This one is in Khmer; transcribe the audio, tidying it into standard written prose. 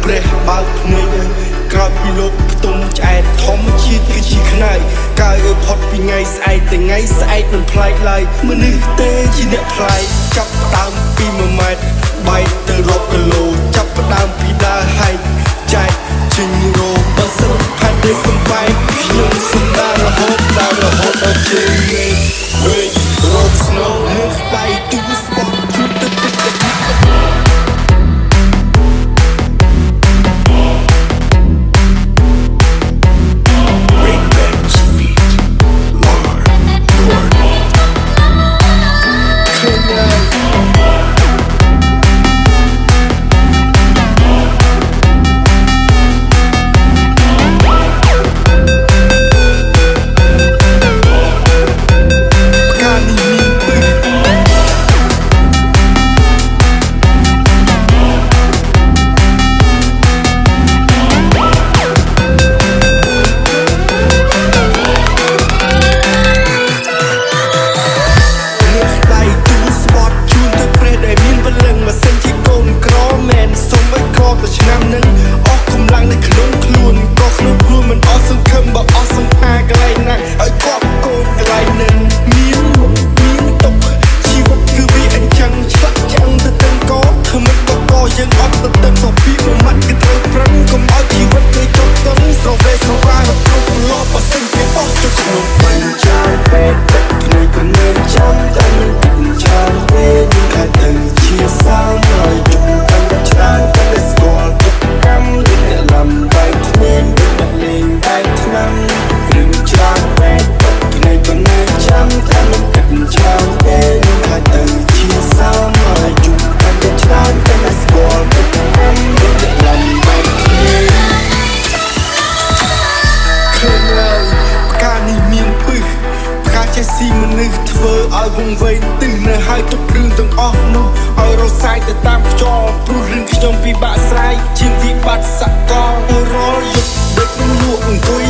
ព្រះបើកភ្នែកក្រោយពីលោកផ្ទុំឆ្អែតធម្មជាតិគឺជាខ្នើយកាយឲ្យផុតពីថ្ងៃស្អែកតែថ្ងៃស្អែកមិនប្លែកឡើយមនុស្សទេជាអ្នកប្លែកចាប់ផ្ដើមពី1ម៉ែត្របែកទៅរាប់គីឡូចាប់ផ្ដើមពីដើរហែកចែកចេញរោបើសិនផាត់ទេសំបែកខ្ញុំសំដារហូតដល់ជើងមេវេរត់ស្នូលើដៃទូស្ពតជូតទឹកឆ្នាំនឹងអស់កម្លាំងនៅក្នុងខ្លួនក៏ក្នុងខ្លួនមិនអស់សង្ឃឹមបើអស់សង្ខារកន្លែងណាឲ្យគាត់កូនកន្លែងនឹងមានទុកជីវិតគឺវាអញ្ចឹងឆ្លាក់ចាំងទៅទាំងកធ្វើមិនក៏យើងអត់ទៅទឹកសុខពីមួយម៉ាត់គឺត្រូវប្រឹងកុំឲ្យជីវិតគេចុះតឹងស្រវេស្រវាយរត់គ្រប់លប់បើសិនគេអស់ទៅក្នុងមិនចាំពេកគ្នាក៏នៅចាំតែមិនចាំពេលយើងខាត់ទៅជាសាមហើយយំកាន់តែច្រើនតែស្គាល់កម្មលិលំបែកធ្នេនអ្នកលេងបែកឆ្នាំរឿងច្រើនពេកគ្នាក៏នៅចាំតែមិនចាំពេលយើងខាត់ទៅជាសាមហើយយំកាន់តែច្រើនតែស្គាល់កម្មលិលំបែកធ្នេនឃើញហើយផ្កានេះមានពឹសផ្កាចេះស៊ីមនុស្សធ្វើឲ្យវង្វេងទិញនៅហើយទុកគ្រឿងទាំងអស់នោះឲ្យរសាយទៅតាមខ្យល់ព្រោះរឿងខ្ញុំពិបាកស្រ័យជាងវិបត្តិសកលរលយុទ្ធដឹកលក់អង្គុយ